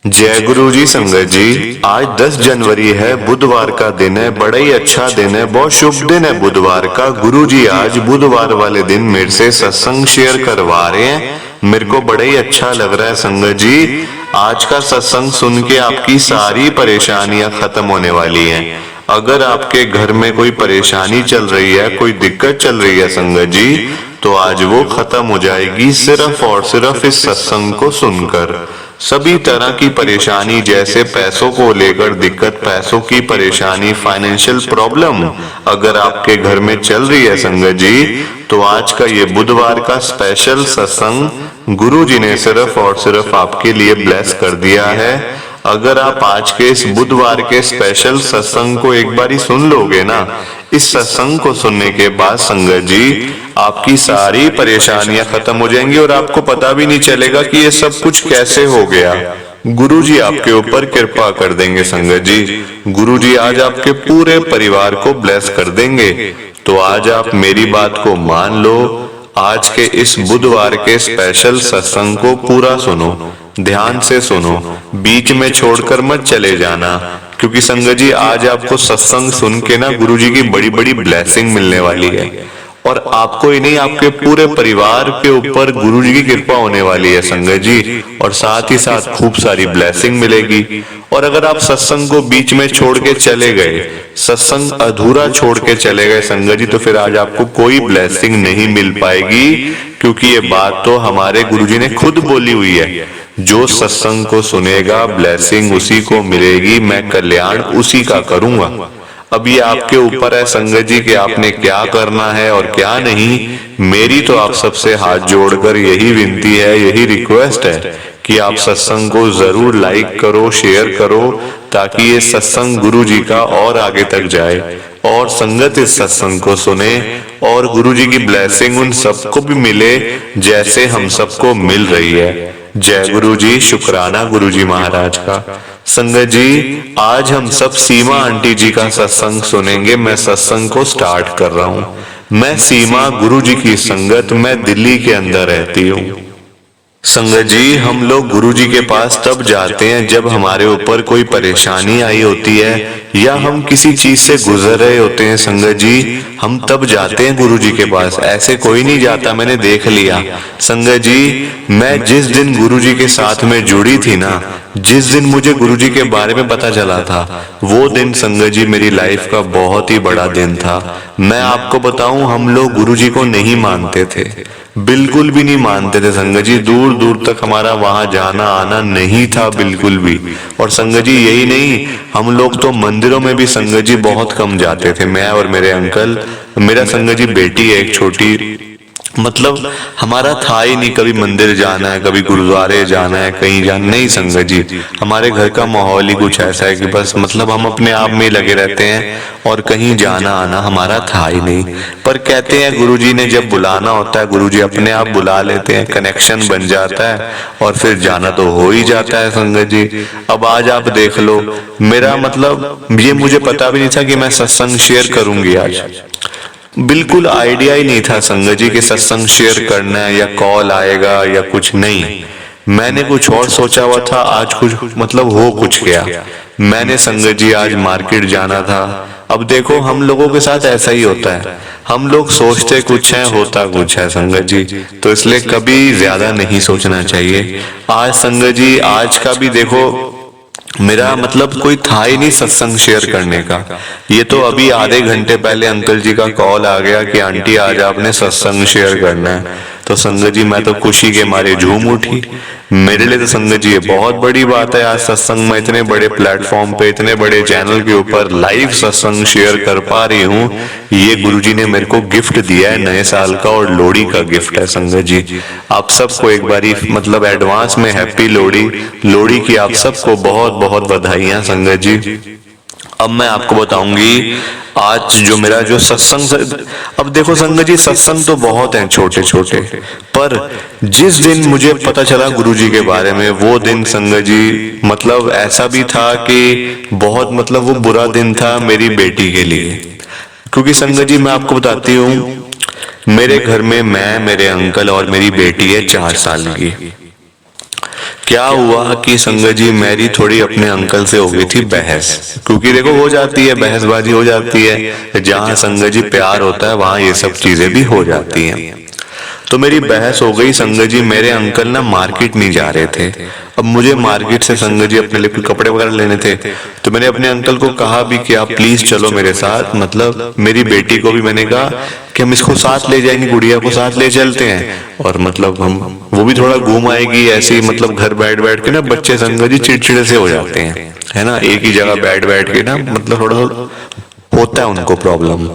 जय गुरु जी। संगत जी, आज 10 जनवरी है, बुधवार का दिन है। बड़ा ही अच्छा दिन है, बहुत शुभ दिन है बुधवार का। गुरु जी आज बुधवार वाले दिन मेरे से सत्संग शेयर करवा रहे हैं। मेरे को बड़ा ही अच्छा लग रहा है संगत जी। आज का सत्संग सुन के आपकी सारी परेशानियां खत्म होने वाली हैं। अगर आपके घर में कोई परेशानी चल रही है, कोई दिक्कत चल रही है संगत जी, तो आज वो खत्म हो जाएगी सिर्फ और सिर्फ इस सत्संग को सुनकर। सभी तरह की परेशानी, जैसे पैसों को लेकर दिक्कत, पैसों की परेशानी, फाइनेंशियल प्रॉब्लम अगर आपके घर में चल रही है संगत जी, तो आज का ये बुधवार का स्पेशल सत्संग गुरु जी ने सिर्फ और सिर्फ आपके लिए ब्लेस कर दिया है। अगर आप आज के इस बुधवार के स्पेशल सत्संग को एक बार ही सुन लोगे ना, इस सत्संग को सुनने के बाद संगत जी आपकी सारी परेशानियां खत्म हो जाएंगी और आपको पता भी नहीं चलेगा कि ये सब कुछ कैसे हो गया। गुरु जी आपके ऊपर कृपा कर देंगे संगत जी। गुरु जी आज आपके पूरे परिवार को ब्लेस कर देंगे। तो आज आप मेरी बात को मान लो, आज के इस बुधवार के स्पेशल सत्संग को पूरा सुनो, ध्यान से सुनो, बीच में छोड़कर मत चले जाना, क्योंकि संगत जी आज आपको सत्संग सुन के ना गुरु जी की बड़ी बड़ी ब्लेसिंग मिलने वाली है। और आपको ही नहीं, आपके पूरे परिवार के ऊपर गुरु जी की कृपा होने वाली है संगत जी, और साथ ही साथ खूब सारी ब्लेसिंग मिलेगी। और अगर आप सत्संग को बीच में छोड़ के चले गए, सत्संग अधूरा छोड़ के चले गए संगत जी, तो फिर आज आपको कोई ब्लेसिंग नहीं मिल पाएगी, क्योंकि ये बात तो हमारे गुरु जी ने खुद बोली हुई है, जो सत्संग को सुनेगा ब्लेसिंग उसी को मिलेगी, मैं कल्याण उसी का करूंगा। अब ये आपके ऊपर है संगत जी कि आपने क्या करना है और क्या नहीं। मेरी तो आप सबसे हाथ जोड़कर यही विनती है, यही रिक्वेस्ट है कि आप सत्संग को जरूर लाइक करो, शेयर करो, ताकि ये सत्संग गुरु जी का और आगे तक जाए और संगत इस सत्संग को सुने और गुरु जी की ब्लेसिंग उन सबको भी मिले जैसे हम सबको मिल रही है। जय गुरु जी, शुक्राना गुरु जी महाराज का। संगत जी आज हम सब सीमा आंटी जी का सत्संग सुनेंगे। मैं सत्संग को स्टार्ट कर रहा हूँ। मैं सीमा, गुरु जी की संगत, मैं दिल्ली के अंदर रहती हूँ। संगत जी हम लोग गुरु जी के पास तब जाते हैं जब हमारे ऊपर कोई परेशानी आई होती है या हम किसी चीज से गुजर रहे होते हैं संगत जी, हम तब जाते हैं गुरु जी के पास। ऐसे कोई नहीं जाता, मैंने देख लिया संगत जी। मैं जिस दिन गुरु जी के साथ में जुड़ी थी ना, जिस दिन मुझे गुरु जी के बारे में पता चला था, वो दिन संगत जी मेरी लाइफ का बहुत ही बड़ा दिन था। मैं आपको बताऊं, हम लोग गुरु जी को नहीं मानते थे, बिल्कुल भी नहीं मानते थे संगत जी। दूर दूर तक हमारा वहां जाना आना नहीं था बिल्कुल भी। और संगत जी यही नहीं, हम लोग तो मंदिरों में भी संगत जी बहुत कम जाते थे। मैं और मेरे अंकल, मेरा संगत जी बेटी है एक छोटी, मतलब हमारा था ही नहीं कभी मंदिर जाना है, कभी गुरुद्वारे जाना है, कहीं जाना नहीं संगत जी। हमारे घर का माहौल ही कुछ ऐसा है कि बस मतलब हम अपने आप में लगे रहते हैं और कहीं जाना आना हमारा था ही नहीं। पर कहते हैं गुरु जी ने जब बुलाना होता है, गुरु जी अपने आप बुला लेते हैं, कनेक्शन बन जाता है और फिर जाना तो हो ही जाता है संगत जी। अब आज आप देख लो, मेरा मतलब ये मुझे पता भी नहीं था कि मैं सत्संग शेयर करूंगी आज। बिल्कुल आइडिया ही नहीं था संगत जी कि सत्संग शेयर करना है या कॉल आएगा या कुछ नहीं। मैंने कुछ और सोचा हुआ था, आज कुछ मतलब हो कुछ गया। मैंने संगत जी आज मार्केट जाना था। अब देखो हम लोगों के साथ ऐसा ही होता है, हम लोग सोचते कुछ है होता कुछ है संगत जी, तो इसलिए कभी ज्यादा नहीं सोचना चाहिए। आज संगत जी आज का भी देखो, मेरा मतलब कोई था ही नहीं सत्संग शेयर करने का। ये तो अभी आधे घंटे पहले अंकल जी का कॉल आ गया कि आंटी आज आपने सत्संग शेयर करना है। तो संगत जी मैं तो खुशी के मारे झूम उठी। मेरे लिए तो संगत जी ये बहुत बड़ी बात है, आज सत्संग में इतने बड़े प्लेटफॉर्म पे, इतने बड़े चैनल के ऊपर लाइव सत्संग शेयर कर पा रही हूँ। ये गुरु जी ने मेरे को गिफ्ट दिया है, नए साल का और लोहड़ी का गिफ्ट है संगत जी। आप सबको एक बारी मतलब एडवांस में हैप्पी लोहड़ी। लोहड़ी की आप सबको बहुत बहुत बधाइयां संगत जी। अब मैं आपको बताऊंगी आज जो मेरा जो सत्संग, अब देखो संगत जी सत्संग तो बहुत हैं छोटे छोटे, पर जिस दिन मुझे पता चला गुरु जी के बारे में, वो दिन संगत जी मतलब ऐसा भी था कि बहुत मतलब वो बुरा दिन था मेरी बेटी के लिए। क्योंकि संगत जी मैं आपको बताती हूँ, मेरे घर में मैं, मेरे अंकल और मेरी बेटी है 4 साल की। क्या हुआ कि संगत जी मेरी थोड़ी अपने अंकल से हो गई थी बहस, क्योंकि देखो हो जाती है, बहसबाजी हो जाती है, जहाँ संगत जी प्यार होता है वहां ये सब चीजें भी हो जाती हैं। तो मेरी बहस हो गई। संगत जी मेरे अंकल ना मार्केट नहीं जा रहे थे। अब मुझे मार्केट से संगत जी अपने लिए कुछ कपड़े वगैरह लेने थे, तो मैंने अपने अंकल को कहा भी कि आप प्लीज चलो मेरे साथ, मतलब मेरी बेटी को भी मैंने कहा कि हम इसको साथ ले जाएंगे, गुड़िया को साथ ले चलते हैं, और मतलब हम वो भी थोड़ा घूम आएगी ऐसे ही, मतलब घर बैठ बैठ के ना बच्चे संगत जी चिड़चिड़े से हो जाते हैं, है ना, एक ही जगह बैठ बैठ के ना, मतलब थोड़ा होता है उनको प्रॉब्लम।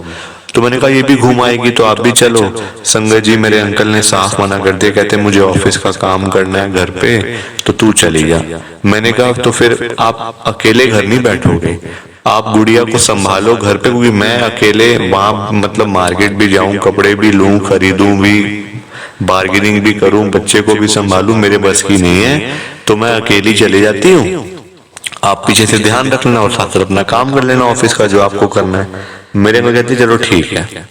तो मैंने कहा ये भी घूम आएगी तो आप भी चलो। संगत जी मेरे अंकल ने साफ मना कर दिया, कहते मुझे ऑफिस का काम करना है घर पे, तो तू चली जा। मैंने कहा तो फिर आप अकेले घर नहीं बैठोगे, आप गुड़िया को संभालो घर पे, क्योंकि मैं अकेले वहां मतलब मार्केट भी जाऊं, कपड़े भी लूं, खरीदूं भी, बार्गेनिंग भी करूं, बच्चे को भी संभालूं, मेरे बस की नहीं है, तो मैं अकेली चली जाती हूँ, आप पीछे से ध्यान रख लेना और साथ साथ अपना काम कर लेना ऑफिस का जो आपको करना है। मेरे को कहते चलो ठीक है।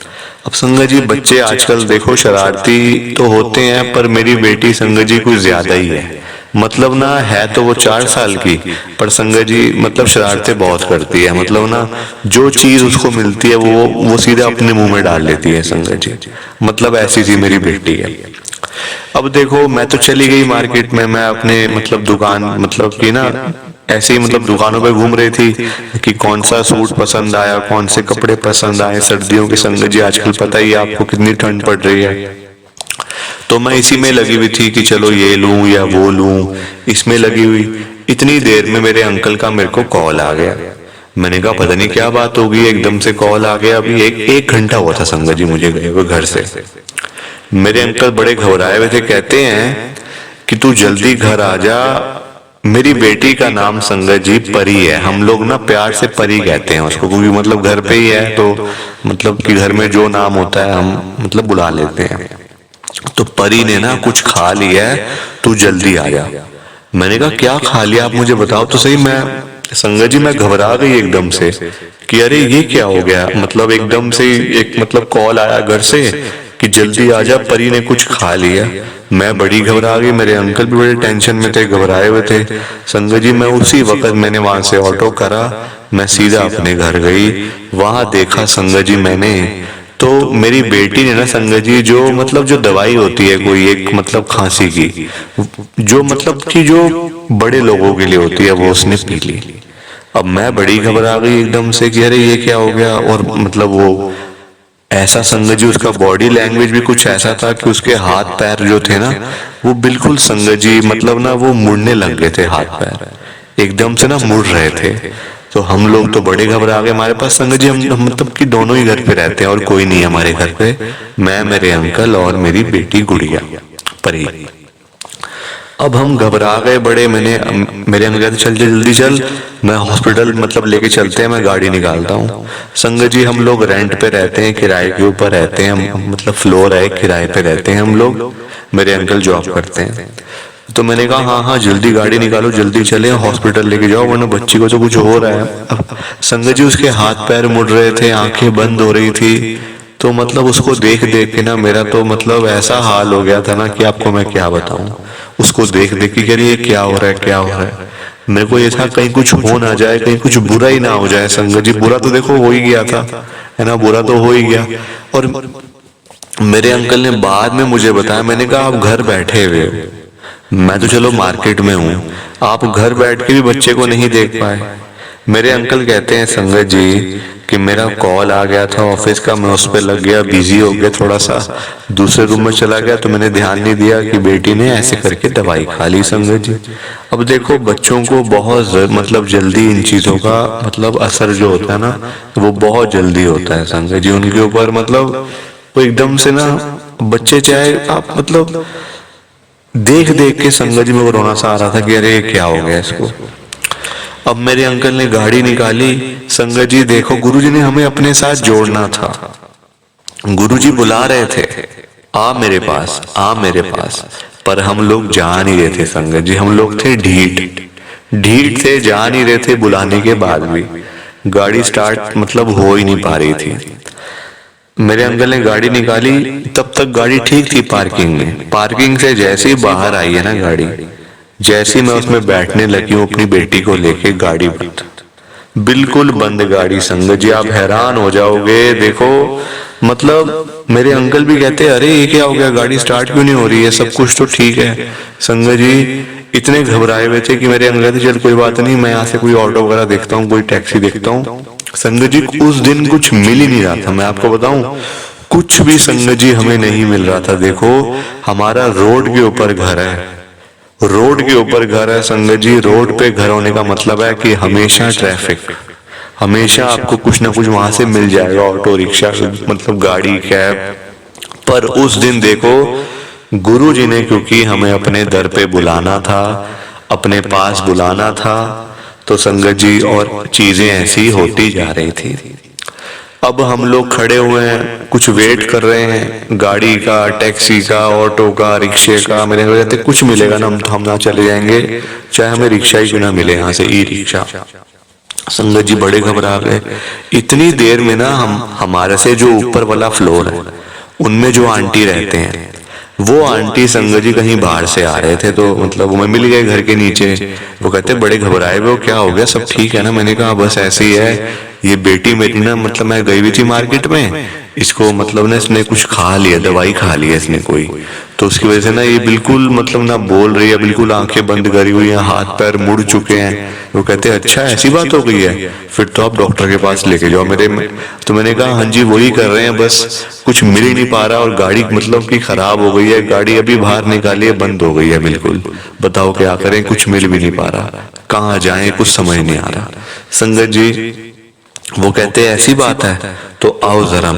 अब संगत जी बच्चे आजकल देखो शरारती तो होते हैं, पर मेरी बेटी संगत जी कुछ ज्यादा ही है, मतलब ना है तो वो 4 साल की, पर संगत जी मतलब शरारतें बहुत करती है, मतलब ना जो चीज उसको मिलती है वो सीधा अपने मुंह में डाल लेती है संगत जी, मतलब ऐसी सी मेरी बेटी है। अब देखो मैं तो चली गई मार्केट में, मैं अपने मतलब दुकान मतलब की ना ऐसे ही मतलब दुकानों पे घूम रही थी कि कौन सा सूट पसंद आया, कौन से कपड़े पसंद आए सर्दियों के। संगत जी आजकल पता ही है आपको कितनी ठंड पड़ रही है, तो मैं इसी में लगी हुई थी कि चलो ये लूं या वो लूं, इसमें लगी हुई। इतनी देर में मेरे अंकल का मेरे को कॉल आ गया। मैंने कहा पता नहीं क्या बात होगी, एकदम से कॉल आ गया। अभी एक घंटा हुआ था संगत जी मुझे गए हुए घर से। मेरे अंकल बड़े घबराए हुए थे, कहते हैं कि तू जल्दी घर आ जा, मेरी बेटी का नाम संगत जी परी है, हम लोग ना प्यार से परी कहते हैं उसको, क्योंकि मतलब घर पे ही है तो मतलब कि घर में जो नाम होता है हम मतलब बुला लेते हैं। तो परी ने ना कुछ खा लिया है, तू जल्दी आ जा। मैंने कहा क्या खा लिया आप मुझे बताओ तो सही। मैं संगत जी मैं घबरा गई एकदम से कि अरे ये क्या हो गया, मतलब एकदम से एक मतलब कॉल आया घर से कि जल्दी आ जा, परी ने कुछ खा लिया। मैं बड़ी घबरा गई, मेरे अंकल भी बड़े टेंशन में थे, घबराए हुए थे। संगत जी मैं उसी वक्त मैंने वहां से ऑटो करा, मैं सीधा अपने घर गई। वहां देखा संगत जी मैंने, तो मेरी बेटी ने ना संगत जी जो मतलब जो दवाई होती है कोई एक मतलब खांसी की, जो मतलब कि जो बड़े लोगों के लिए होती है, वो उसने पी ली। अब मैं बड़ी घबरा गई एकदम से कि अरे ये क्या हो गया। और मतलब वो ऐसा संगत जी उसका बॉडी लैंग्वेज भी कुछ ऐसा था कि उसके हाथ पैर जो थे ना वो बिल्कुल संगत जी मतलब ना वो मुड़ने लग गए थे, हाथ पैर एकदम से ना मुड़ रहे थे। तो हम लोग तो बड़े घबरा गए। हमारे पास संगत जी हम मतलब कि दोनों ही घर पे रहते हैं और कोई नहीं है हमारे घर पे, मैं मेरे अंकल और मेरी बेटी गुड़िया परी। अब हम घबरा गए बड़े। मेरे अंकल कहते चल जल्दी चल, मैं हॉस्पिटल मतलब लेके चलते हैं, मैं गाड़ी निकालता हूँ। संगत जी हम लोग रेंट पे रहते हैं, किराए के ऊपर रहते हैं, मतलब फ्लोर है किराए पे रहते हैं हम लोग, मेरे अंकल जॉब करते हैं। तो मैंने कहा हाँ हाँ जल्दी गाड़ी निकालो, जल्दी चले हॉस्पिटल लेके जाओ, वरना बच्ची को तो कुछ हो रहा है। अब संगत जी उसके हाथ पैर मुड़ रहे थे, आंखें बंद हो रही थी, तो मतलब उसको देख देख के ना मेरा तो मतलब ऐसा हाल हो गया था ना कि आपको मैं क्या बताऊं। उसको देख देख के कह रही है क्या हो रहा है क्या हो रहा है। मेरे को ये था कहीं कुछ हो ना जाए, कहीं कुछ बुरा ही ना हो जाए। संगत जी बुरा तो देखो हो ही गया था, है ना, बुरा तो हो ही गया। और मेरे अंकल ने बाद में मुझे बताया, मैंने कहा आप घर बैठे हुए हो, मैं तो चलो मार्केट में हूँ, आप घर बैठ के भी बच्चे को नहीं देख पाए। मेरे अंकल कहते हैं संगत जी कि मेरा कॉल आ गया था ऑफिस का, मैं उस पर लग गया, बिजी हो गया थोड़ा सा, दूसरे रूम में चला गया, तो मैंने ध्यान नहीं दिया कि बेटी ने ऐसे करके दवाई खा ली। संगत जी अब देखो बच्चों को बहुत मतलब जल्दी इन चीजों का मतलब असर जो होता है ना वो बहुत जल्दी होता है संगत जी उनके ऊपर। मतलब वो एकदम से ना बच्चे चाहे आप मतलब देख देख के संगत जी में वो रोना सा आ रहा था कि अरे क्या हो गया इसको। अब मेरे अंकल ने गाड़ी निकाली। संगत जी देखो गुरुजी ने हमें अपने साथ जोड़ना था, गुरुजी बुला रहे थे आ मेरे पास आ मेरे पास, पर हम लोग जा नहीं रहे थे संगत जी, हम लोग थे ढीठ ढीठ से जा नहीं रहे थे। बुलाने के बाद भी गाड़ी स्टार्ट मतलब हो ही नहीं पा रही थी। मेरे अंकल ने गाड़ी निकाली, तब तक गाड़ी ठीक थी पार्किंग में, पार्किंग से जैसे ही बाहर आई है ना गाड़ी, जैसे ही मैं उसमें बैठने लगी हूँ अपनी बेटी को लेके, गाड़ी बंद, बिल्कुल बंद गाड़ी। संगत जी आप हैरान हो जाओगे। देखो मतलब मेरे अंकल भी कहते अरे ये क्या हो गया, गाड़ी स्टार्ट क्यों नहीं हो रही है, सब कुछ तो ठीक है। संगत जी इतने घबराए हुए थे कि मेरे अंकल कहते चल कोई बात नहीं, मैं यहाँ से कोई ऑटो वगैरह देखता हूँ, कोई टैक्सी देखता हूँ। संगत जी उस दिन कुछ मिल ही नहीं रहा था, मैं आपको बताऊं कुछ भी संगत जी हमें नहीं मिल रहा था। देखो हमारा रोड के ऊपर घर है, रोड के ऊपर घर है संगत जी। रोड पे घर होने का मतलब है कि हमेशा ट्रैफिक, हमेशा आपको कुछ ना कुछ वहां से मिल जाएगा, ऑटो रिक्शा मतलब गाड़ी कैब। पर उस दिन देखो गुरु जी ने क्योंकि हमें अपने दर पे बुलाना था, अपने पास बुलाना था, तो संगत जी और चीजें ऐसी होती जा रही थी। अब हम लोग खड़े हुए हैं, कुछ वेट कर रहे हैं गाड़ी का, टैक्सी का, ऑटो का, रिक्शे का। मेरे को कहते कुछ मिलेगा ना, हम ना चले जाएंगे, चाहे हमें रिक्शा ही क्यों ना मिले, यहाँ से ई रिक्शा। संगत जी बड़े घबरा गए। इतनी देर में ना हमारे से जो ऊपर वाला फ्लोर है उनमें जो आंटी रहते हैं, वो आंटी संगत जी कहीं बाहर से आ रहे थे, तो मतलब वो मिल गए घर के नीचे। वो कहते बड़े घबराए हुए, क्या हो गया, सब ठीक है ना? मैंने कहा बस ऐसे ही है, ये बेटी मेरी ना मतलब मैं गई हुई थी मार्केट में, इसको मतलब ना इसने कुछ खा लिया, दवाई खा ली है इसने कोई, तो उसकी वजह से ना ये बिल्कुल मतलब ना बोल रही है, बिल्कुल आंखें बंद करी हुई है, हाथ पैर मुड़ चुके हैं। वो कहते अच्छा ऐसी बात हो गई है, फिर तो आप डॉक्टर के पास लेके जाओ मेरे में। तो मैंने कहा हाँ जी वही कर रहे हैं, बस कुछ मिल ही नहीं पा रहा, और गाड़ी मतलब कि खराब हो गई है, गाड़ी अभी बाहर निकाली है, बंद हो गई है बिल्कुल। बताओ क्या करें, कुछ मिल भी नहीं पा रहा, कहाँ जाएं कुछ समझ नहीं आ रहा। संगत जी वो कहते ऐसी बात है तो आओ जरा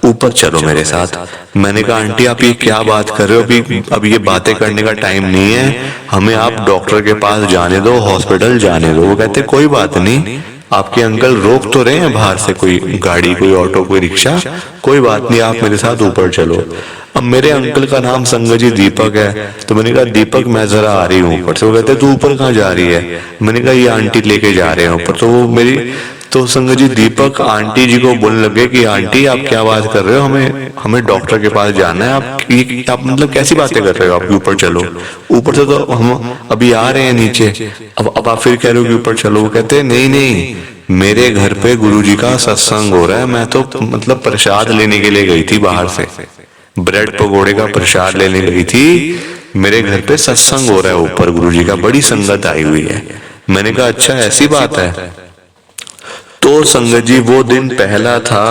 ऊपर चलो मेरे साथ। मैंने कहा आंटी आप ये क्या बात कर रहे हो, अभी ये बातें करने का टाइम नहीं है, हमें आप डॉक्टर के पास जाने दो, हॉस्पिटल जाने दो। वो कहते कोई बात नहीं, आपके अंकल रोक तो रहे हैं बाहर से कोई गाड़ी, कोई ऑटो, कोई रिक्शा, कोई बात नहीं, आप मेरे साथ ऊपर चलो। अब मेरे अंकल का नाम संगत जी दीपक है, तो मैंने कहा दीपक मैं जरा आ रही हूँ ऊपर से। वो कहते तू ऊपर कहाँ जा रही है? मैंने कहा ये आंटी लेके जा रहे हैं ऊपर। तो वो मेरी तो संगत जी दीपक आंटी जी को बोलने लगे कि आंटी आप क्या बात कर रहे हो, हमें डॉक्टर के पास जाना है, आप मतलब कैसी बातें कर रहे हो, आप ऊपर चलो। ऊपर से तो हम अभी आ रहे हैं नीचे, अब आप फिर कह रहे हो कि ऊपर चलो। वो कहते नहीं नहीं, मेरे घर पे गुरुजी का सत्संग हो रहा है, मैं तो मतलब प्रसाद लेने के लिए गई थी बाहर से, ब्रेड पकौड़े का प्रसाद लेने गई थी, मेरे घर पे सत्संग हो रहा है ऊपर, गुरुजी का बड़ी संगत आई हुई है। मैंने कहा अच्छा ऐसी बात है। तो संगत जी वो दिन पहला था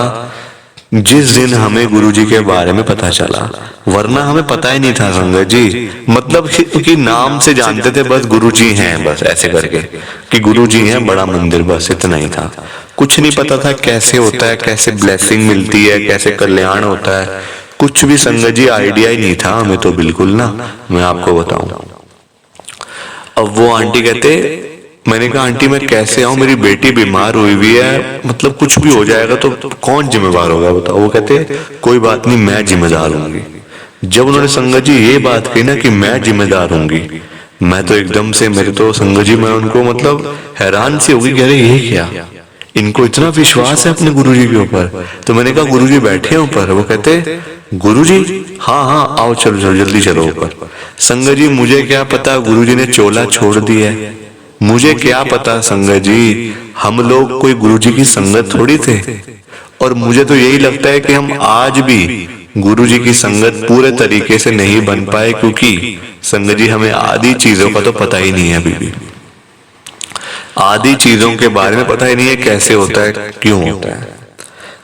जिस दिन हमें गुरुजी के बारे में पता चला, वरना हमें पता ही नहीं था संगत जी। मतलब कि नाम से जानते थे बस गुरुजी हैं, बस ऐसे करके कि गुरुजी हैं, बड़ा मंदिर, बस इतना ही था। कुछ नहीं पता था कैसे होता है, कैसे ब्लेसिंग मिलती है, कैसे कल्याण होता है, कुछ भी संगत जी आइडिया ही नहीं था हमें तो बिल्कुल ना, मैं आपको बताऊं। अब वो आंटी कहते, मैंने कहा आंटी मैं कैसे आऊं, मेरी बेटी बीमार हुई हुई है, मतलब कुछ भी हो जाएगा तो कौन जिम्मेवार होगा बताओ। वो कहते कोई बात नहीं मैं जिम्मेदार होंगी। जब उन्होंने संगत जी ये बात कही ना कि मैं जिम्मेदार होंगी, मैं तो एकदम से, मेरे तो संगत जी मैं उनको मतलब हैरान सी होगी कि अरे ये क्या, इनको इतना विश्वास है अपने गुरुजी के ऊपर। तो मैंने कहा गुरुजी बैठे हैं ऊपर? वो कहते गुरुजी हाँ हाँ आओ चलो चलो जल्दी चलो ऊपर। संगत जी मुझे क्या पता गुरुजी ने चोला छोड़ दी है, मुझे क्या पता संगत जी, हम लोग कोई गुरुजी की संगत थोड़ी थे। और मुझे तो यही लगता है कि हम आज भी गुरुजी की संगत पूरे तरीके से नहीं बन पाए, क्योंकि संगत जी हमें आदि चीजों का तो पता ही नहीं है, अभी भी आदि चीजों के बारे में पता ही नहीं है कैसे होता है, क्यों होता है।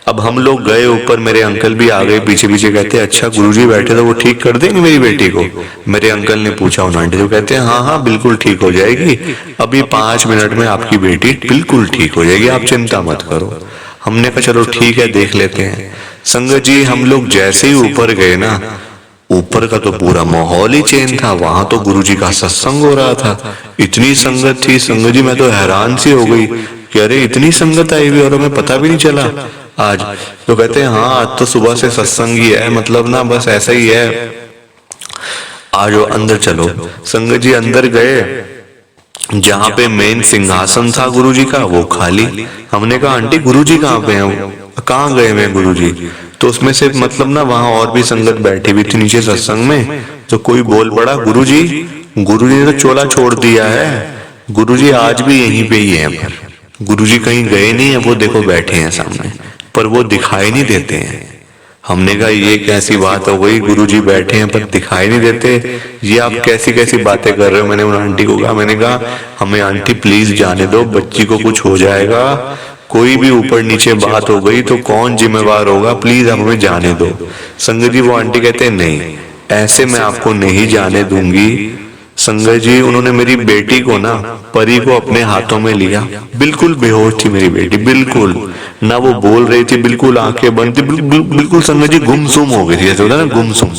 अब हम लोग गए ऊपर, मेरे अंकल भी आ गए पीछे पीछे, कहते अच्छा गुरुजी बैठे तो वो ठीक कर देंगे मेरी बेटी को? मेरे अंकल ने पूछा उन आंटी को, कहते हैं हाँ हाँ बिल्कुल ठीक हो जाएगी, अभी 5 मिनट में आपकी बेटी बिल्कुल ठीक हो जाएगी, आप चिंता मत करो। हमने कहा चलो ठीक है देख लेते हैं। संगत जी हम लोग जैसे ही ऊपर गए ना, ऊपर का तो पूरा माहौल ही चेंज था, वहां तो गुरुजी का सत्संग हो रहा था, इतनी संगत थी संगत जी, मैं तो हैरान सी हो गई कि अरे इतनी संगत आई हुई और हमें पता भी नहीं चला आज। तो कहते हैं हाँ आज तो सुबह से सत्संग ही है, मतलब ना बस ऐसा ही है, आज वो अंदर चलो। संगत जी अंदर गए, जहाँ पे मेन सिंहासन था गुरुजी का वो खाली। हमने कहा आंटी गुरुजी कहाँ पे हैं, कहाँ गए हैं गुरुजी? तो उसमें से मतलब ना वहां और भी संगत बैठी हुई थी नीचे सत्संग में, तो कोई बोल पड़ा गुरुजी गुरुजी ने तो चोला छोड़ दिया है, गुरुजी आज भी यहीं पे ही हैं, पर गुरुजी कहीं गए नहीं है, वो देखो बैठे हैं सामने, पर वो दिखाई नहीं देते हैं। हमने कहा ये कैसी बात हो गई, गुरुजी बैठे हैं पर दिखाई नहीं देते, ये आप कैसी कैसी बातें कर रहे हो। मैंने उन आंटी को कहा, मैंने कहा हमें आंटी प्लीज जाने दो, बच्ची को कुछ हो जाएगा, कोई भी ऊपर नीचे बात हो गई तो कौन जिम्मेवार होगा, प्लीज आप हमें जाने दो। संगत जी वो आंटी कहते हैं नहीं, ऐसे मैं आपको नहीं जाने दूंगी। संगत जी उन्होंने मेरी बेटी को ना, परी को अपने हाथों में लिया, बिल्कुल बेहोश थी मेरी बेटी, बिल्कुल ना वो बोल रही थी, बिल्कुल आंखें बंद थी, बिल्कुल संगत जी गुमसुम हो गई थी, जैसे होता है ना गुमसुम,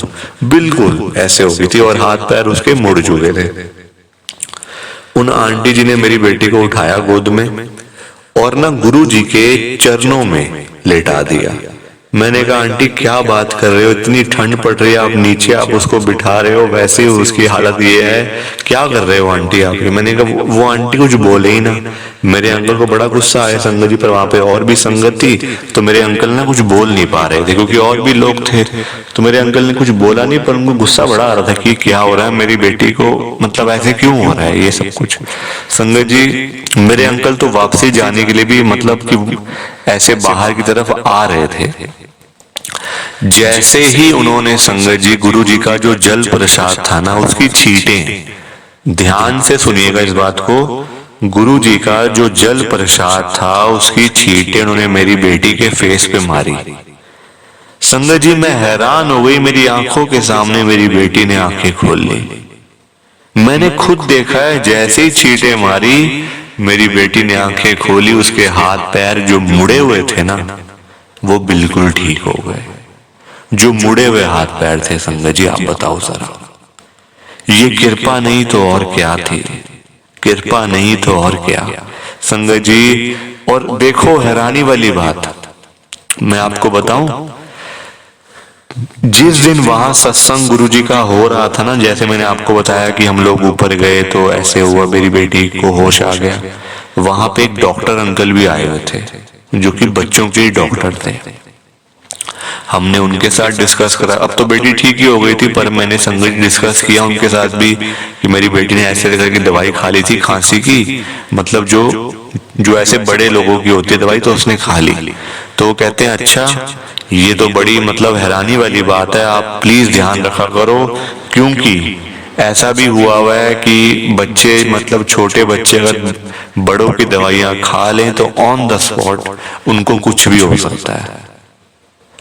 बिल्कुल ऐसे हो गई थी, और हाथ पैर उसके मुड़ चुके थे। उन आंटी जी ने मेरी बेटी को उठाया गोद में और ना गुरु जी के चरणों में लेटा दिया। मैंने कहा आंटी क्या बात कर रहे हो, इतनी ठंड पड़ रही है, आप नीचे आप उसको बिठा रहे हो, वैसे ही उसकी हालत ये है, क्या कर रहे हो आंटी आप। मैंने कहा वो आंटी कुछ बोले ही ना। मेरे अंकल को बड़ा गुस्सा आया संगत जी पर, वहां पे और भी संगत थी, तो मेरे अंकल ना कुछ बोल नहीं पा रहे थे क्योंकि और भी लोग थे, तो मेरे अंकल ने कुछ बोला नहीं, पर उनको गुस्सा बड़ा आ रहा था कि क्या हो रहा है मेरी बेटी को, मतलब ऐसे क्यों हो रहा है ये सब कुछ। संगत जी मेरे अंकल तो वापसी जाने के लिए भी मतलब कि ऐसे बाहर की तरफ आ रहे थे, जैसे ही उन्होंने संगत जी गुरु जी का जो जल प्रसाद था ना, उसकी छींटें, ध्यान से सुनिएगा इस बात को, गुरु जी का जो जल प्रसाद था उसकी छींटें उन्होंने मेरी बेटी के फेस पे मारी। संगत जी मैं हैरान हो गई, मेरी आंखों के सामने मेरी बेटी ने आंखें खोल ली। मैंने खुद देखा है, जैसे ही छींटें मारी मेरी बेटी ने आंखें खोली, उसके हाथ पैर जो मुड़े हुए थे ना वो बिल्कुल ठीक हो गए। जो मुड़े हुए हाथ पैर थे संगत जी, आप बताओ जरा, ये कृपा नहीं तो और क्या थी, कृपा नहीं तो और क्या संगत जी। और देखो हैरानी वाली बात मैं आपको बताऊं, जिस दिन वहां सत्संग गुरुजी का हो रहा था ना, जैसे मैंने आपको बताया कि हम लोग ऊपर गए तो ऐसे हुआ, मेरी बेटी को होश आ गया, वहां पे एक डॉक्टर अंकल भी आए हुए थे जो कि बच्चों के डॉक्टर थे। हमने उनके साथ डिस्कस करा, अब तो बेटी ठीक ही हो गई थी, पर मैंने संगत डिस्कस किया उनके साथ भी कि मेरी बेटी ने ऐसे तरह की दवाई खा ली थी खांसी की, मतलब जो ऐसे बड़े लोगों की होती है दवाई, तो उसने खा ली। तो वो कहते हैं अच्छा ये तो बड़ी मतलब हैरानी वाली बात है, आप प्लीज ध्यान रखा करो, क्योंकि ऐसा भी हुआ है कि बच्चे मतलब छोटे बच्चे अगर बड़ों की दवाइयां खा लें तो ऑन द स्पॉट उनको कुछ भी हो सकता है।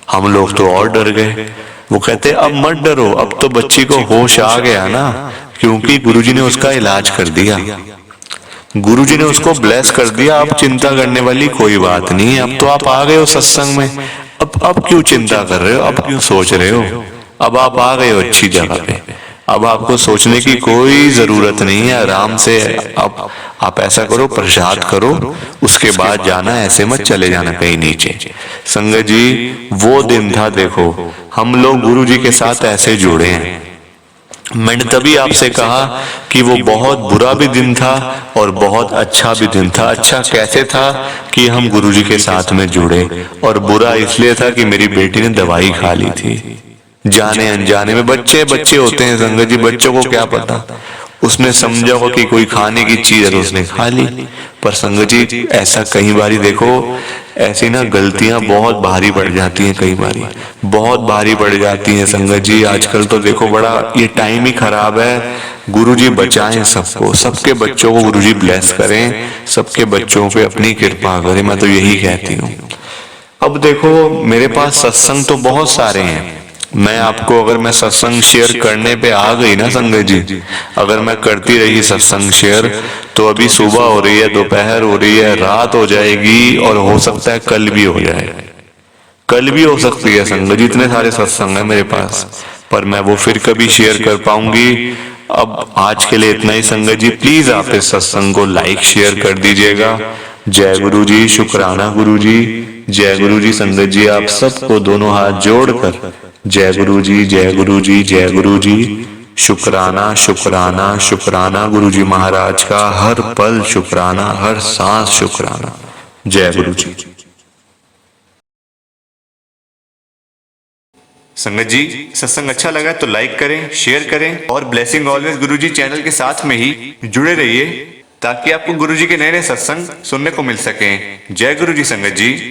हम लोग तो और डर गए। वो कहते अब मत डरो, अब तो बच्ची को होश आ गया ना, क्योंकि गुरुजी ने उसका इलाज कर दिया, गुरुजी ने उसको ब्लेस कर दिया, अब चिंता करने वाली कोई बात नहीं है, अब तो आप आ गए हो सत्संग में, अब क्यों चिंता कर रहे हो, अब क्यों सोच रहे हो, अब आप आ गए हो अच्छी जगह पे, अब आपको सोचने की कोई जरूरत नहीं है, आराम से अब आप ऐसा करो प्रसाद करो, उसके बाद जाना, ऐसे मत चले जाना कहीं नीचे। संगत जी वो दिन था, देखो हम लोग गुरु जी के साथ ऐसे जुड़े हैं। मैंने तभी आपसे कहा कि वो बहुत बुरा भी दिन था और बहुत अच्छा भी दिन था। अच्छा कैसे था कि हम गुरुजी के साथ में जुड़े, और बुरा इसलिए था कि मेरी बेटी ने दवाई खा ली थी जाने अनजाने में। बच्चे बच्चे होते हैं संगत जी, बच्चों को क्या पता, उसने समझा हो कि कोई खाने की चीज है तो उसने खा ली। पर संगत जी ऐसा कई बारी देखो, ऐसी ना गलतियां बहुत भारी पड़ जाती हैं, कई बारी बहुत भारी पड़ जाती हैं संगत जी। आजकल तो देखो बड़ा ये टाइम ही खराब है। गुरुजी बचाएं सबको, सबके बच्चों को गुरुजी ब्लेस करें, सबके बच्चों पे अपनी कृपा करें, मैं तो यही कहती हूँ। अब देखो मेरे पास सत्संग तो बहुत सारे हैं, मैं आपको अगर मैं सत्संग शेयर करने पे आ गई ना संगत जी, अगर मैं करती रही सत्संग शेयर, तो अभी सुबह हो रही है, दोपहर हो रही है, रात हो जाएगी, और हो सकता है कल भी हो जाए, कल भी हो सकती है संगत जी। इतने सारे सत्संग है मेरे पास, पर मैं वो फिर कभी शेयर कर पाऊंगी। अब आज के लिए इतना ही संगत जी, प्लीज आप इस सत्संग को लाइक शेयर कर दीजिएगा। जय गुरु जी, शुक्राना गुरु जी, जय गुरु जी। संगत जी आप सबको दोनों हाथ जोड़कर जय गुरु जी, जय गुरु जी, जय गुरु जी। शुक्राना शुक्राना शुक्राना गुरु जी महाराज का, हर पल शुक्राना, हर सांस शुक्राना। जय गुरु जी। संगत जी, सत्संग अच्छा लगा तो लाइक करें, शेयर करें और ब्लेसिंग ऑलवेज गुरुजी चैनल के साथ में ही जुड़े रहिए ताकि आपको गुरुजी के नए नए सत्संग सुनने को मिल सकें। जय गुरुजी संगत जी।